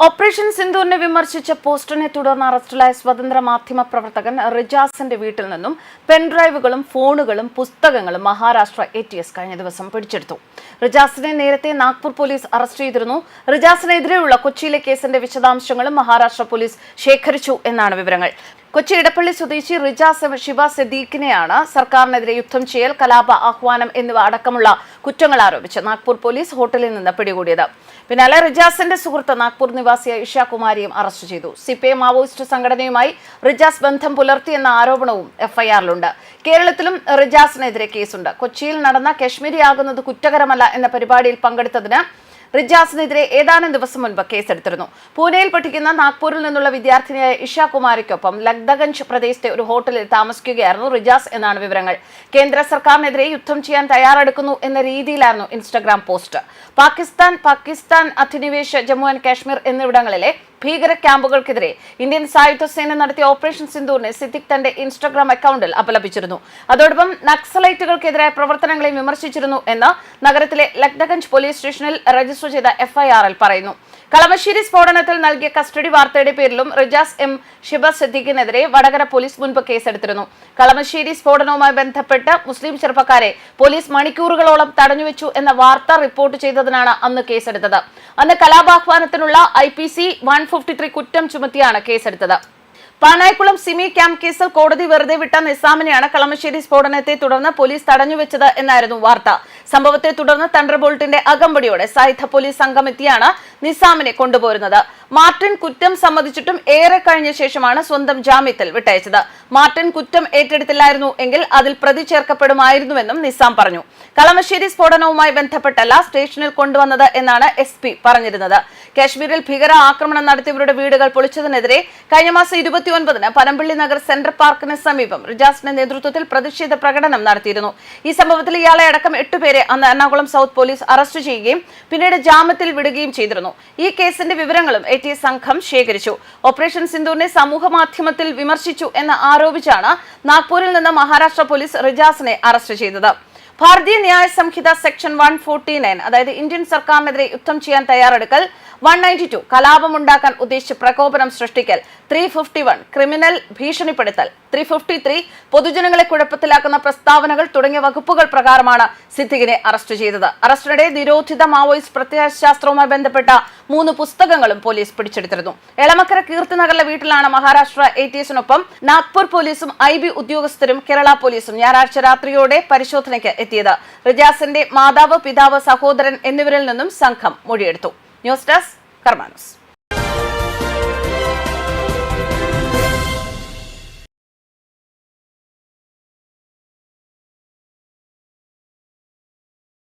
Operation സിന്ദൂറിനെ വിമർശിച്ച പോസ്റ്റിനെ തുടർന്ന് അറസ്റ്റിലായ സ്വതന്ത്ര മാധ്യമ പ്രവർത്തകൻ റിജാസിന്റെ വീട്ടിൽ നിന്നും പെൻഡ്രൈവുകളും ഫോണുകളും പുസ്തകങ്ങളും മഹാരാഷ്ട്ര ATS കഴിഞ്ഞ ദിവസം പിടിച്ചെടുത്തു. റിജാസിനെ നേരത്തെ നാഗ്പൂർ പോലീസ് അറസ്റ്റ് ചെയ്തിരുന്നു. റിജാസിനെതിരെയുള്ള കൊച്ചിയിലെ കേസിന്റെ വിശദാംശങ്ങളും മഹാരാഷ്ട്ര പോലീസ് ശേഖരിച്ചു എന്നാണ് വിവരങ്ങൾ. കൊച്ചി ഇടപ്പള്ളി സ്വദേശി റിജാസ് ഷിബ സദീഖിനെയാണ് സർക്കാരിനെതിരെ യുദ്ധം ചെയ്യൽ, കലാപ ആഹ്വാനം എന്നിവ അടക്കമുള്ള കുറ്റങ്ങൾ ആരോപിച്ച് നാഗ്പൂർ പോലീസ് ഹോട്ടലിൽ നിന്ന് പിടികൂടിയത്. പിന്നാലെ റിജാസിന്റെ സുഹൃത്ത് നാഗ്പൂർ നിവാസിയായ ഇഷ കുമാരിയും അറസ്റ്റ് ചെയ്തു. CPI മാവോയിസ്റ്റ് സംഘടനയുമായി റിജാസ് ബന്ധം പുലർത്തിയെന്ന ആരോപണവും FIRലുണ്ട്. കേരളത്തിലും റിജാസിനെതിരെ കേസുണ്ട്. കൊച്ചിയിൽ നടന്ന കശ്മീരി ആകുന്നത് കുറ്റകരമല്ല എന്ന പരിപാടിയിൽ പങ്കെടുത്തതിന് റിജാസിനെതിരെ ഏതാനും ദിവസം മുൻപ് കേസെടുത്തിരുന്നു. പൂനെയിൽ പഠിക്കുന്ന നാഗ്പൂരിൽ നിന്നുള്ള വിദ്യാർത്ഥിനിയായ ഇഷ കുമാരിക്കൊപ്പം ലഗ്ദഗഞ്ച് പ്രദേശത്തെ ഒരു ഹോട്ടലിൽ താമസിക്കുകയായിരുന്നു റിജാസ് എന്നാണ് വിവരങ്ങൾ. കേന്ദ്ര സർക്കാരിനെതിരെ യുദ്ധം ചെയ്യാൻ തയ്യാറെടുക്കുന്നു എന്ന രീതിയിലായിരുന്നു ഇൻസ്റ്റഗ്രാം പോസ്റ്റ്. പാകിസ്ഥാൻ അധിനിവേശ ജമ്മു ആൻഡ് കാശ്മീർ എന്നിവിടങ്ങളിലെ ഭീകര ക്യാമ്പുകൾക്കെതിരെ ഇന്ത്യൻ സായുധ സേന നടത്തിയ ഓപ്പറേഷൻ സിന്ദൂറിനെ സിദ്ദിഖ് തന്റെ ഇൻസ്റ്റഗ്രാം അക്കൗണ്ടിൽ അപലപിച്ചിരുന്നു. അതോടൊപ്പം നക്സലൈറ്റുകൾക്കെതിരായ പ്രവർത്തനങ്ങളെ വിമർശിച്ചിരുന്നു എന്ന് നഗരത്തിലെ ലഗ്ദഗഞ്ച് പോലീസ് സ്റ്റേഷനിൽ രജിസ്റ്റർ ചെയ്ത FIRൽ പറയുന്നു. കളമശ്ശേരി സ്ഫോടനത്തിൽ നൽകിയ കസ്റ്റഡി വാർത്തയുടെ പേരിലും റിജാസ് ഷിബ സദീഖിനെതിരെ വടകര പോലീസ് മുൻപ് കേസെടുത്തിരുന്നു. കളമശ്ശേരി സ്ഫോടനവുമായി ബന്ധപ്പെട്ട് മുസ്ലിം ചെറുപ്പക്കാരെ പോലീസ് മണിക്കൂറുകളോളം തടഞ്ഞുവെച്ചു എന്ന വാർത്ത റിപ്പോർട്ട് ചെയ്തതിനാണ് അന്ന് കേസെടുത്തത്. അന്ന് കലാപാഹ്വാനത്തിനുള്ള IPC 153 കുറ്റം ചുമത്തിയാണ് കേസെടുത്തത്. പാനായിക്കുളം സിമി ക്യാമ്പ് കേസിൽ കോടതി വെറുതെ വിട്ട നിസാമിനെയാണ് കളമശ്ശേരി സ്ഫോടനത്തെ തുടർന്ന് പോലീസ് തടഞ്ഞുവെച്ചത് എന്നായിരുന്നു വാർത്ത. സംഭവത്തെ തുടർന്ന് തണ്ടർബോൾട്ടിന്റെ അകമ്പടിയോടെ സായുധ പോലീസ് സംഘം എത്തിയാണ് നിസാമിനെ കൊണ്ടുപോരുന്നത്. മാർട്ടിൻ കുറ്റം സമ്മതിച്ചിട്ടും ഏറെ കഴിഞ്ഞ ശേഷമാണ് സ്വന്തം ജാമ്യത്തിൽ വിട്ടയച്ചത്. മാർട്ടിൻ കുറ്റം ഏറ്റെടുത്തില്ലായിരുന്നു എങ്കിൽ അതിൽ പ്രതി ചേർക്കപ്പെടുമായിരുന്നുവെന്നും നിസാം പറഞ്ഞു. കളമശ്ശേരി സ്ഫോടനവുമായി ബന്ധപ്പെട്ടല്ല സ്റ്റേഷനിൽ കൊണ്ടുവന്നത് എന്നാണ് SP പറഞ്ഞിരുന്നത്. കാശ്മീരിൽ ഭീകര ആക്രമണം നടത്തിയവരുടെ വീടുകൾ പൊളിച്ചതിനെതിരെ കഴിഞ്ഞ മാസം 29-ന് പനമ്പള്ളി നഗർ സെൻട്രൽ പാർക്കിന് സമീപം റിജാസിന്റെ നേതൃത്വത്തിൽ പ്രതിഷേധ പ്രകടനം നടത്തിയിരുന്നു. ഈ സംഭവത്തിൽ ഇയാളെ അടക്കം 8 പേരെ അന്ന് എറണാകുളം സൗത്ത് പോലീസ് അറസ്റ്റ് ചെയ്യുകയും പിന്നീട് ജാമ്യത്തിൽ വിടുകയും ചെയ്തിരുന്നു. ഈ കേസിന്റെ വിവരങ്ങളും ATS സംഘം ശേഖരിച്ചു. ഓപ്പറേഷൻ സിന്ദൂറിനെ സമൂഹ മാധ്യമത്തിൽ വിമർശിച്ചു എന്ന് ആരോപിച്ചാണ് നാഗ്പൂരിൽ നിന്ന് മഹാരാഷ്ട്ര പോലീസ് റിജാസിനെ അറസ്റ്റ് ചെയ്തത്. ഭാരതീയ ന്യായ സംഹിത സെക്ഷൻ 149, അതായത് ഇന്ത്യൻ സർക്കാരിനെതിരെ യുദ്ധം ചെയ്യാൻ തയ്യാറെടുക്കൽ, 192 കലാപമുണ്ടാക്കാൻ ഉദ്ദേശിച്ച് പ്രകോപനം സൃഷ്ടിക്കൽ, 351 ക്രിമിനൽ ഭീഷണിപ്പെടുത്തൽ, 353 പൊതുജനങ്ങളെ കുഴപ്പത്തിലാക്കുന്ന പ്രസ്താവനകൾ തുടങ്ങിയ വകുപ്പുകൾ പ്രകാരമാണ് സിദ്ദിഖിനെ അറസ്റ്റ് ചെയ്തത്. അറസ്റ്റിനിടെ നിരോധിത മാവോയിസ്റ്റ് പ്രത്യയശാസ്ത്രവുമായി ബന്ധപ്പെട്ട 3 പുസ്തകങ്ങളും പോലീസ് പിടിച്ചെടുത്തിരുന്നു. എളമക്കര കീർത്തിനഗറിലെ വീട്ടിലാണ് മഹാരാഷ്ട്ര ATSനൊപ്പം നാഗ്പൂർ പോലീസും IB ഉദ്യോഗസ്ഥരും കേരള പോലീസും ഞായറാഴ്ച രാത്രിയോടെ പരിശോധനയ്ക്ക് എത്തിയത്. റിജാസിന്റെ മാതാവ്, പിതാവ്, സഹോദരൻ എന്നിവരിൽ നിന്നും സംഘം മൊഴിയെടുത്തു. News desk കർമാനൂസ്.